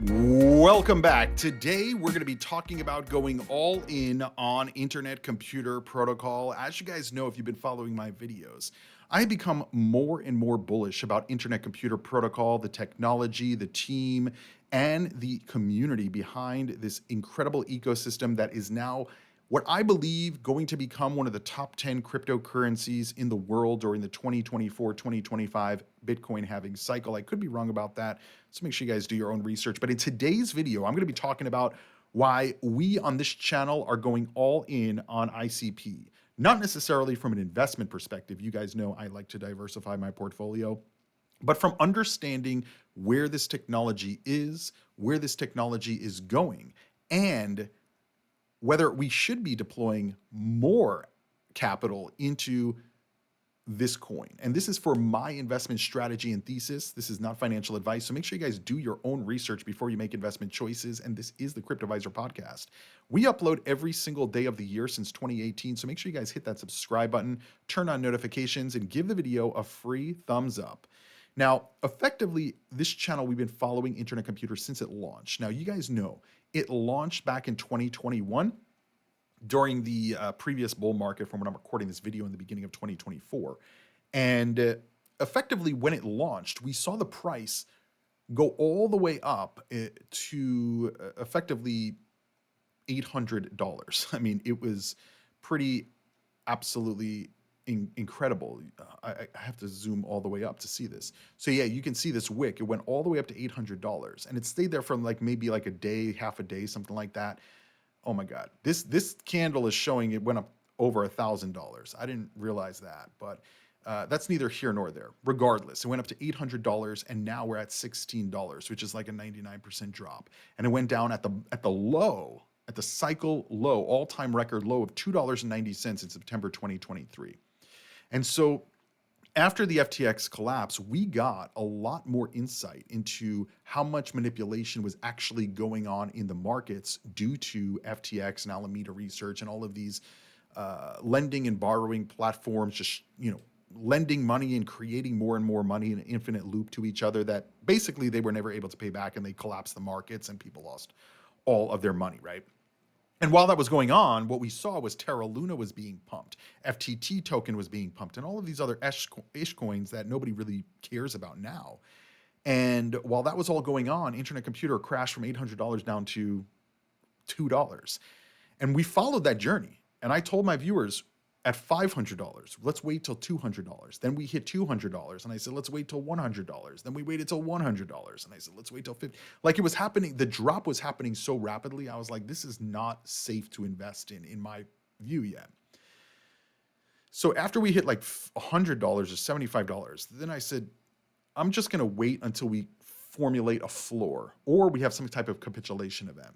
Welcome back. Today, we're going to be talking about going all in on Internet Computer Protocol. As you guys know, if you've been following my videos, I have become more and more bullish about Internet Computer Protocol, the technology, the team, and the community behind this incredible ecosystem that is now what I believe going to become one of the top 10 cryptocurrencies in the world during the 2024-2025 Bitcoin halving cycle. I could be wrong about that, so make sure you guys do your own research. But in today's video, I'm going to be talking about why we on this channel are going all in on ICP. Not necessarily from an investment perspective. You guys know I like to diversify my portfolio, but from understanding where this technology is, where this technology is going, and whether we should be deploying more capital into this coin. And this is for my investment strategy and thesis. This is not financial advice. So make sure you guys do your own research before you make investment choices. And this is the Cryptoviser podcast. We upload every single day of the year since 2018. So make sure you guys hit that subscribe button, turn on notifications, and give the video a free thumbs up. Now, effectively, this channel, we've been following Internet Computer since it launched. Now, you guys know it launched back in 2021 during the previous bull market from when I'm recording this video in the beginning of 2024. And effectively, when it launched, we saw the price go all the way up to effectively $800. I mean, it was pretty absolutely incredible. I have to zoom all the way up to see this. So yeah, you can see this wick. It went all the way up to $800, and it stayed there from maybe a day, half a day, something like that. Oh my God, this candle is showing it went up over $1,000. I didn't realize that, but that's neither here nor there. Regardless, it went up to $800, and now we're at $16, which is like a 99% drop. And it went down at the low, at the cycle low, all-time record low of $2.90 in September 2023. And so after the FTX collapse, we got a lot more insight into how much manipulation was actually going on in the markets due to FTX and Alameda Research and all of these lending and borrowing platforms, just, lending money and creating more and more money in an infinite loop to each other that basically they were never able to pay back, and they collapsed the markets and people lost all of their money, right? And while that was going on, what we saw was Terra Luna was being pumped, FTT token was being pumped, and all of these other ish coins that nobody really cares about now. And while that was all going on, Internet Computer crashed from $800 down to $2. And we followed that journey. And I told my viewers, at $500, let's wait till $200. Then we hit $200, and I said, let's wait till $100. Then we waited till $100, and I said, let's wait till $50. Like, it was happening, the drop was happening so rapidly. I was like, this is not safe to invest in my view yet. So after we hit like $100 or $75, then I said, I'm just going to wait until we formulate a floor, or we have some type of capitulation event.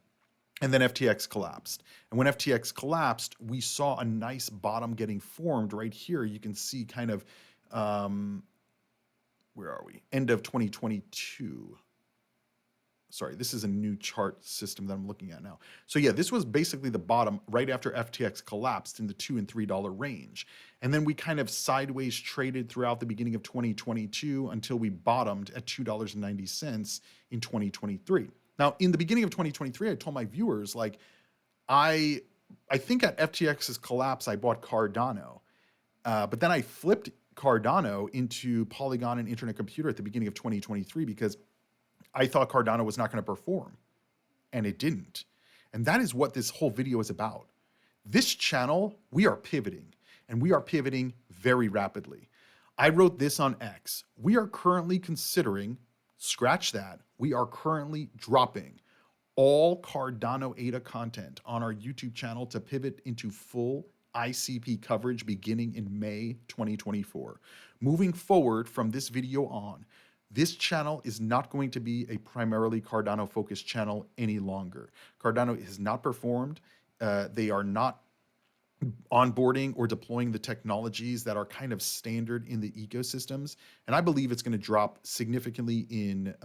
And then FTX collapsed. And when FTX collapsed, we saw a nice bottom getting formed right here. You can see kind of, where are we? End of 2022. Sorry, this is a new chart system that I'm looking at now. So yeah, this was basically the bottom right after FTX collapsed in the $2 and $3 range. And then we kind of sideways traded throughout the beginning of 2022 until we bottomed at $2.90 in 2023. Now, in the beginning of 2023, I told my viewers, I think at FTX's collapse, I bought Cardano, but then I flipped Cardano into Polygon and Internet Computer at the beginning of 2023 because I thought Cardano was not going to perform, and it didn't. And that is what this whole video is about. This channel, we are pivoting, and we are pivoting very rapidly. I wrote this on X. We are currently considering, scratch that, we are currently dropping all Cardano ADA content on our YouTube channel to pivot into full ICP coverage beginning in May 2024. Moving forward from this video on, this channel is not going to be a primarily Cardano-focused channel any longer. Cardano has not performed. They are not onboarding or deploying the technologies that are kind of standard in the ecosystems. And I believe it's going to drop significantly in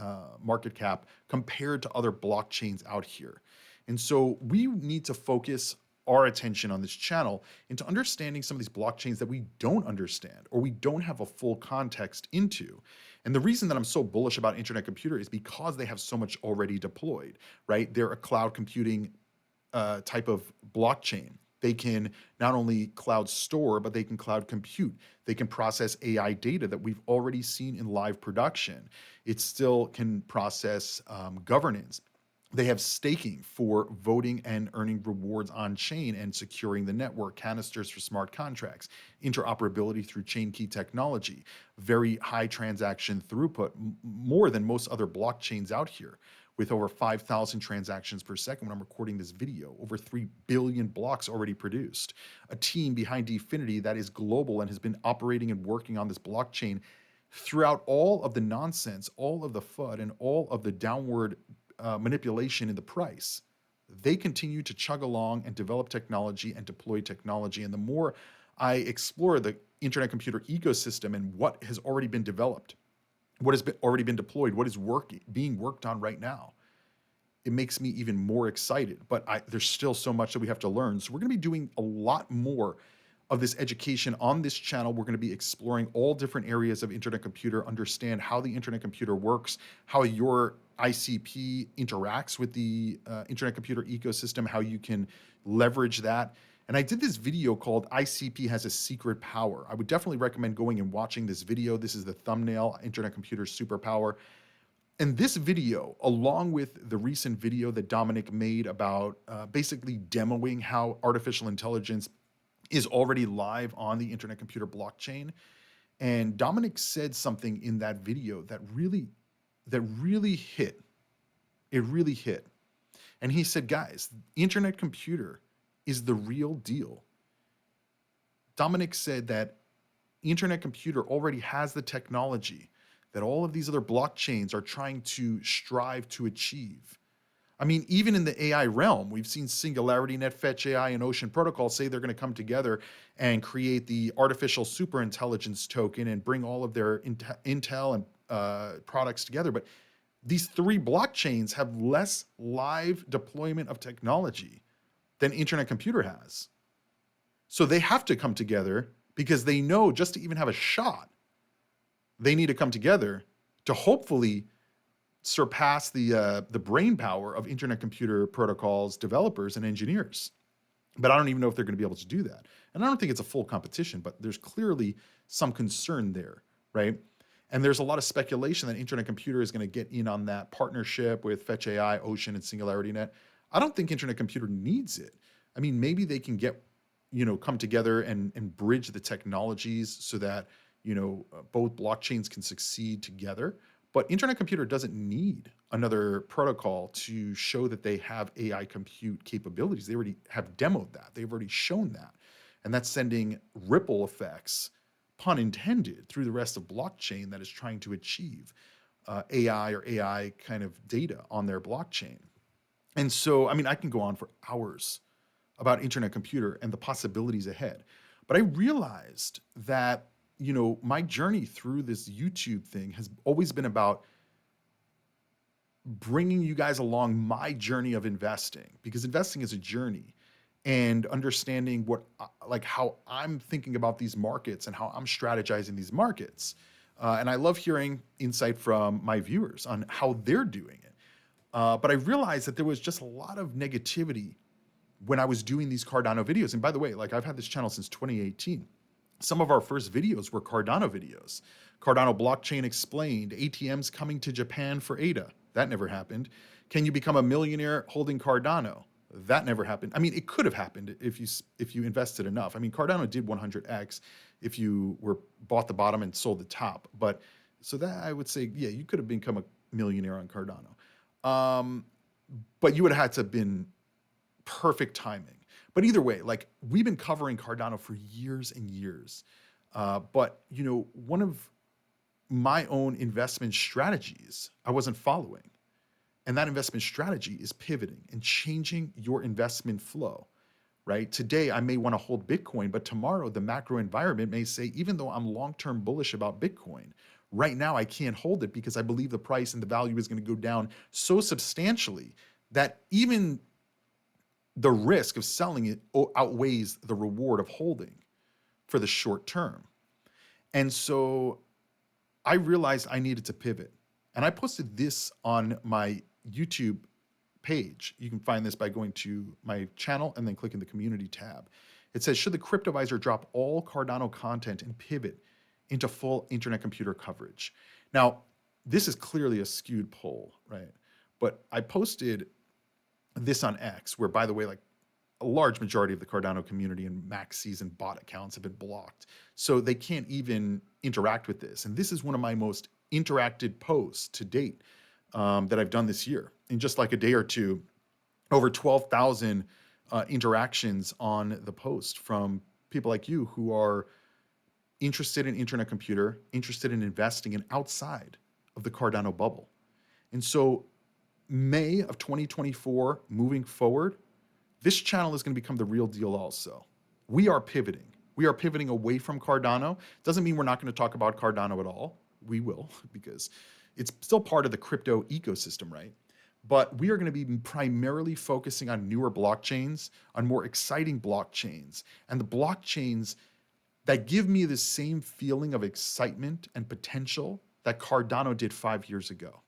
market cap compared to other blockchains out here. And so we need to focus our attention on this channel into understanding some of these blockchains that we don't understand or we don't have a full context into. And the reason that I'm so bullish about internet computer is because they have so much already deployed, right? They're a cloud computing type of blockchain. They can not only cloud store, but they can cloud compute. They can process AI data that we've already seen in live production. It still can process governance. They have staking for voting and earning rewards on chain and securing the network, canisters for smart contracts, interoperability through chain key technology, very high transaction throughput, more than most other blockchains out here, with over 5,000 transactions per second when I'm recording this video, over 3 billion blocks already produced, a team behind DFINITY that is global and has been operating and working on this blockchain throughout all of the nonsense, all of the FUD, and all of the downward manipulation in the price. They continue to chug along and develop technology and deploy technology. And the more I explore the internet computer ecosystem and what has already been developed, what has already been deployed, what is being worked on right now, it makes me even more excited. But there's still so much that we have to learn. So we're going to be doing a lot more of this education on this channel. We're going to be exploring all different areas of internet computer, understand how the internet computer works, how your ICP interacts with the internet computer ecosystem, how you can leverage that. And I did this video called ICP Has a Secret Power. I would definitely recommend going and watching this video. This is the thumbnail, Internet Computer Superpower. And this video, along with the recent video that Dominic made about basically demoing how artificial intelligence is already live on the internet computer blockchain. And Dominic said something in that video that really hit. It really hit. And he said, guys, internet computer is the real deal. Dominic said that internet computer already has the technology that all of these other blockchains are trying to strive to achieve. I mean, even in the AI realm, we've seen Singularity Net, Fetch AI, and Ocean Protocol say they're going to come together and create the artificial superintelligence token and bring all of their intel and products together. But these three blockchains have less live deployment of technology than internet computer has. So they have to come together because they know just to even have a shot, they need to come together to hopefully surpass the brain power of internet computer protocols developers and engineers. But I don't even know if they're going to be able to do that. And I don't think it's a full competition, but there's clearly some concern there, right? And there's a lot of speculation that internet computer is going to get in on that partnership with Fetch AI, Ocean, and Singularity Net. I don't think internet computer needs it. I mean, maybe they can get, come together and bridge the technologies so that, both blockchains can succeed together. But internet computer doesn't need another protocol to show that they have AI compute capabilities. They already have demoed that. They've already shown that. And that's sending ripple effects, pun intended, through the rest of blockchain that is trying to achieve AI or AI kind of data on their blockchain. And so, I mean, I can go on for hours about internet computer and the possibilities ahead. But I realized that, my journey through this YouTube thing has always been about bringing you guys along my journey of investing, because investing is a journey, and understanding how I'm thinking about these markets and how I'm strategizing these markets. And I love hearing insight from my viewers on how they're doing it. But I realized that there was just a lot of negativity when I was doing these Cardano videos. And by the way, I've had this channel since 2018. Some of our first videos were Cardano videos. Cardano blockchain explained, ATMs coming to Japan for ADA. That never happened. Can you become a millionaire holding Cardano? That never happened. I mean, it could have happened if you invested enough. I mean, Cardano did 100x if you bought the bottom and sold the top. But so that I would say, yeah, you could have become a millionaire on Cardano. But you would have had to have been perfect timing. But either way, we've been covering Cardano for years and years. But, one of my own investment strategies I wasn't following. And that investment strategy is pivoting and changing your investment flow, right? Today, I may want to hold Bitcoin, but tomorrow the macro environment may say, even though I'm long-term bullish about Bitcoin, right now I can't hold it because I believe the price and the value is going to go down so substantially that even the risk of selling it outweighs the reward of holding for the short term. And so I realized I needed to pivot. And I posted this on my YouTube page. You can find this by going to my channel and then clicking the community tab. It says, should the Cryptoviser drop all Cardano content and pivot into full internet computer coverage? Now, this is clearly a skewed poll, right? But I posted this on X, where, by the way, like a large majority of the Cardano community and max season bot accounts have been blocked. So they can't even interact with this. And this is one of my most interacted posts to date that I've done this year. In just like a day or two, over 12,000 interactions on the post from people like you who are interested in internet computer, interested in investing in outside of the Cardano bubble. And so May of 2024, moving forward, this channel is going to become the real deal also. We are pivoting. We are pivoting away from Cardano. Doesn't mean we're not going to talk about Cardano at all. We will, because it's still part of the crypto ecosystem, right? But we are going to be primarily focusing on newer blockchains, on more exciting blockchains, and the blockchains that give me the same feeling of excitement and potential that Cardano did 5 years ago.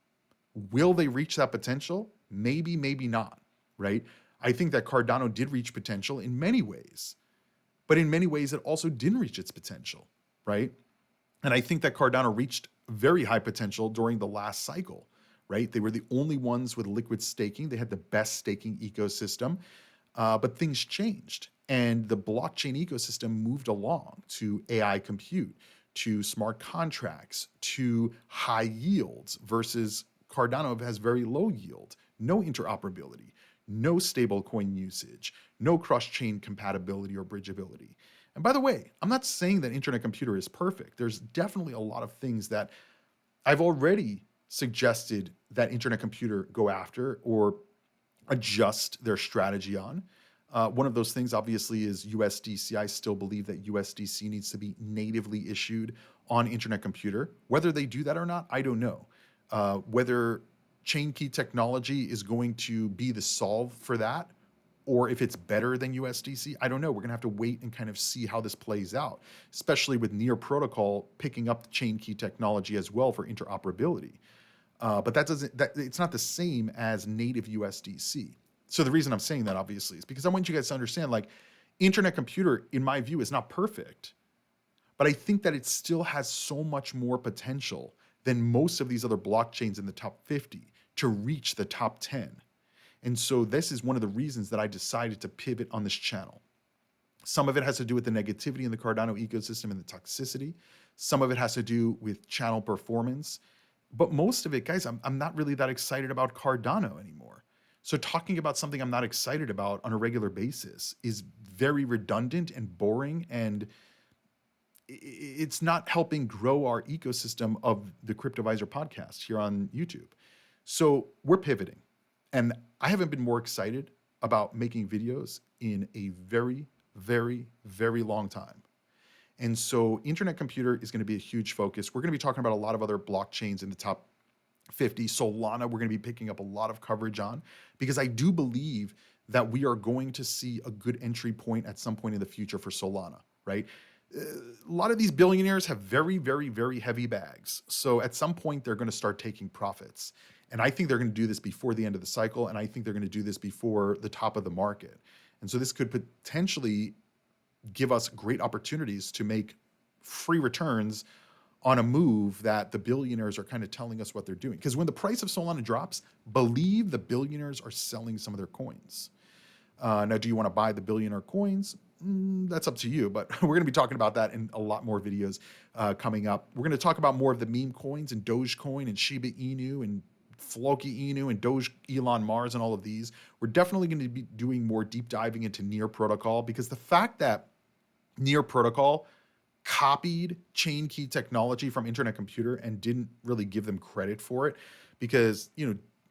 Will they reach that potential? Maybe, maybe not, right? I think that Cardano did reach potential in many ways, but in many ways it also didn't reach its potential, right? And I think that Cardano reached very high potential during the last cycle, right? They were the only ones with liquid staking. They had the best staking ecosystem, but things changed. And the blockchain ecosystem moved along to AI compute, to smart contracts, to high yields, versus Cardano has very low yield, no interoperability, no stable coin usage, no cross-chain compatibility or bridgeability. And by the way, I'm not saying that internet computer is perfect. There's definitely a lot of things that I've already suggested that internet computer go after or adjust their strategy on. One of those things, obviously, is USDC. I still believe that USDC needs to be natively issued on internet computer. Whether they do that or not, I don't know. Whether chain key technology is going to be the solve for that, or if it's better than USDC, I don't know. We're going to have to wait and kind of see how this plays out, especially with Near Protocol picking up the chain key technology as well for interoperability. But it's not the same as native USDC. So the reason I'm saying that, obviously, is because I want you guys to understand, like, internet computer, in my view, is not perfect, but I think that it still has so much more potential than most of these other blockchains in the top 50 to reach the top 10. And so this is one of the reasons that I decided to pivot on this channel. Some of it has to do with the negativity in the Cardano ecosystem and the toxicity. Some of it has to do with channel performance. But most of it, guys, I'm not really that excited about Cardano anymore. So talking about something I'm not excited about on a regular basis is very redundant and boring, and it's not helping grow our ecosystem of the Cryptoviser podcast here on YouTube. So we're pivoting. And I haven't been more excited about making videos in a very, very, very long time. And so internet computer is going to be a huge focus. We're going to be talking about a lot of other blockchains in the top 50. Solana, we're going to be picking up a lot of coverage on, because I do believe that we are going to see a good entry point at some point in the future for Solana, right? A lot of these billionaires have very, very, very heavy bags. So at some point, they're going to start taking profits. And I think they're going to do this before the end of the cycle. And I think they're going to do this before the top of the market. And so this could potentially give us great opportunities to make free returns on a move that the billionaires are kind of telling us what they're doing. Because when the price of Solana drops, believe the billionaires are selling some of their coins. Now, do you want to buy the billionaire coins? That's up to you, but we're going to be talking about that in a lot more videos coming up. We're going to talk about more of the meme coins and Dogecoin and Shiba Inu and Floki Inu and Doge Elon Mars and all of these. We're definitely going to be doing more deep diving into Near Protocol, because the fact that Near Protocol copied chain key technology from internet computer and didn't really give them credit for it, because,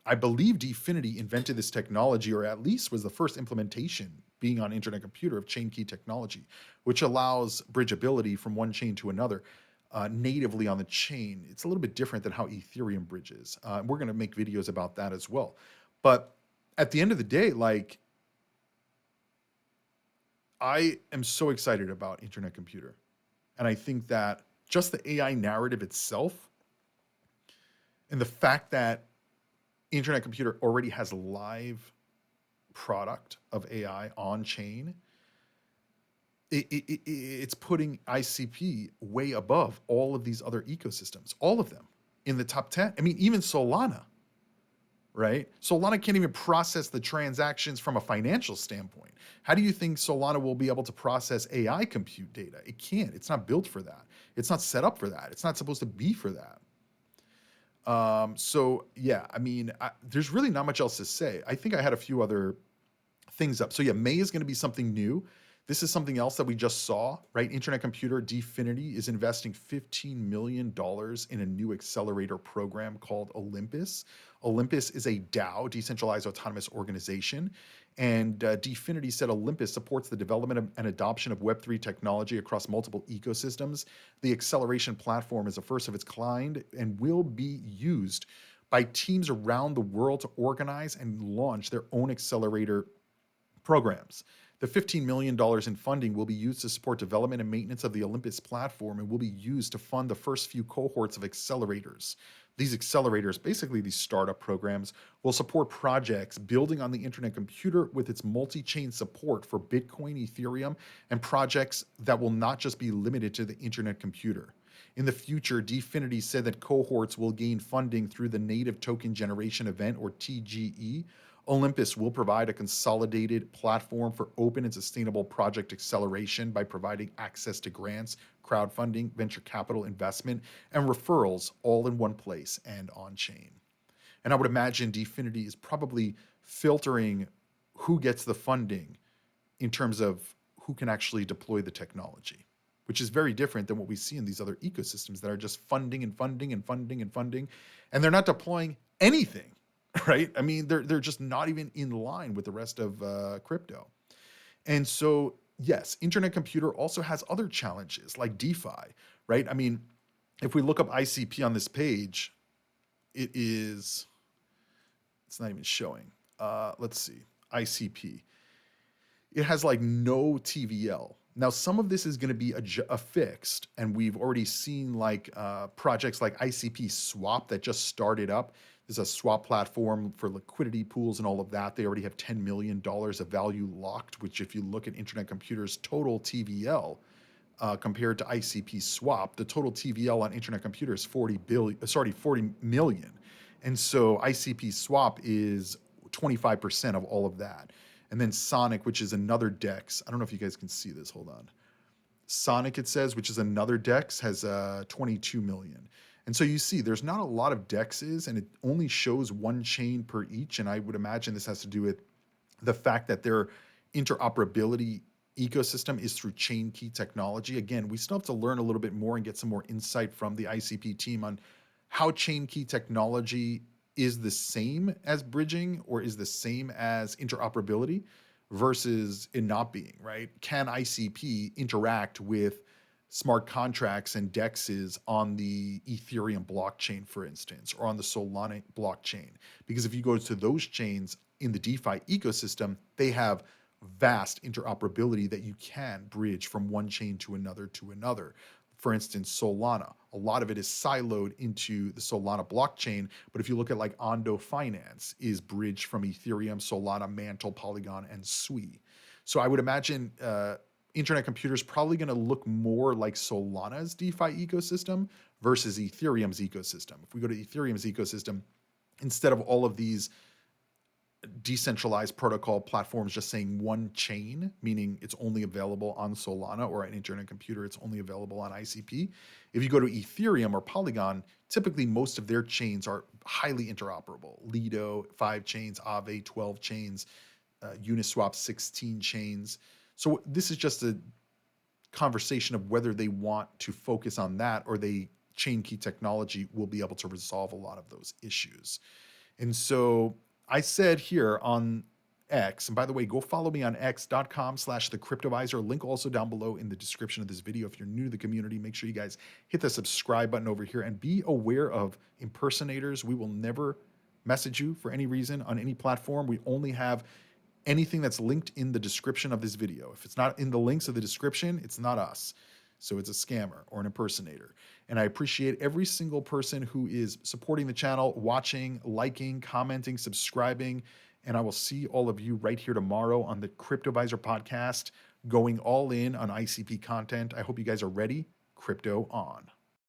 I believe DFinity invented this technology, or at least was the first implementation being on internet computer of chain key technology, which allows bridgeability from one chain to another natively on the chain. It's a little bit different than how Ethereum bridges. We're going to make videos about that as well. But at the end of the day, like, I am so excited about Internet Computer. And I think that just the AI narrative itself and the fact that Internet Computer already has live product of AI on chain, it's putting ICP way above all of these other ecosystems, all of them in the top 10. I mean, even Solana, right? Solana can't even process the transactions from a financial standpoint. How do you think Solana will be able to process AI compute data? It can't. It's not built for that. It's not set up for that. It's not supposed to be for that. So yeah, I mean, there's really not much else to say. I think I had a few other things up. So yeah, May is going to be something new. This is something else that we just saw, right? Internet Computer DFINITY is investing $15 million in a new accelerator program called Olympus. Olympus is a DAO, decentralized autonomous organization. And DFINITY said Olympus supports the development and adoption of Web3 technology across multiple ecosystems. The acceleration platform is the first of its kind and will be used by teams around the world to organize and launch their own accelerator programs. The $15 million in funding will be used to support development and maintenance of the Olympus platform and will be used to fund the first few cohorts of accelerators. These accelerators, basically these startup programs, will support projects building on the Internet Computer with its multi-chain support for Bitcoin, Ethereum, and projects that will not just be limited to the Internet Computer. In the future, DFINITY said that cohorts will gain funding through the Native Token Generation Event, or TGE. Olympus will provide a consolidated platform for open and sustainable project acceleration by providing access to grants, crowdfunding, venture capital investment, and referrals all in one place and on chain. And I would imagine DFINITY is probably filtering who gets the funding in terms of who can actually deploy the technology, which is very different than what we see in these other ecosystems that are just funding and funding and funding and funding, and they're not deploying anything. Right? I mean, they're just not even in line with the rest of crypto. And so, yes, Internet Computer also has other challenges like DeFi, right? I mean, if we look up ICP on this page, it's not even showing. Let's see, ICP. It has like no TVL. Now, some of this is going to be a fixed, and we've already seen like projects like ICP Swap that just started up. There's a swap platform for liquidity pools and all of that. They already have $10 million of value locked, which if you look at Internet Computer's total TVL compared to ICP Swap, the total TVL on Internet Computer is 40 million. And so ICP Swap is 25% of all of that. And then Sonic, which is another DEX. I don't know if you guys can see this. Hold on. Sonic, it says, which is another DEX, has 22 million. And so you see, there's not a lot of DEXs, and it only shows one chain per each. And I would imagine this has to do with the fact that their interoperability ecosystem is through chain key technology. Again, we still have to learn a little bit more and get some more insight from the ICP team on how chain key technology is the same as bridging or is the same as interoperability versus it not being, right? Can ICP interact with smart contracts and DEXs on the Ethereum blockchain, for instance, or on the Solana blockchain? Because if you go to those chains in the DeFi ecosystem, they have vast interoperability that you can bridge from one chain to another. For instance, Solana, a lot of it is siloed into the Solana blockchain, but if you look at like Ondo Finance is bridged from Ethereum, Solana, Mantle, Polygon, and Sui. So I would imagine Internet Computer is probably going to look more like Solana's DeFi ecosystem versus Ethereum's ecosystem. If we go to Ethereum's ecosystem, instead of all of these decentralized protocol platforms just saying one chain, meaning it's only available on Solana, or an Internet Computer, it's only available on ICP. If you go to Ethereum or Polygon, typically most of their chains are highly interoperable. Lido, 5 chains, Aave, 12 chains, Uniswap, 16 chains. So this is just a conversation of whether they want to focus on that or they chain key technology will be able to resolve a lot of those issues. And so I said here on X, and by the way, go follow me on x.com/thecryptoviser. Link also down below in the description of this video. If you're new to the community, make sure you guys hit the subscribe button over here and be aware of impersonators. We will never message you for any reason on any platform. We only have anything that's linked in the description of this video. If it's not in the links of the description, it's not us. So it's a scammer or an impersonator. And I appreciate every single person who is supporting the channel, watching, liking, commenting, subscribing. And I will see all of you right here tomorrow on the Cryptoviser podcast, going all in on ICP content. I hope you guys are ready. Crypto on.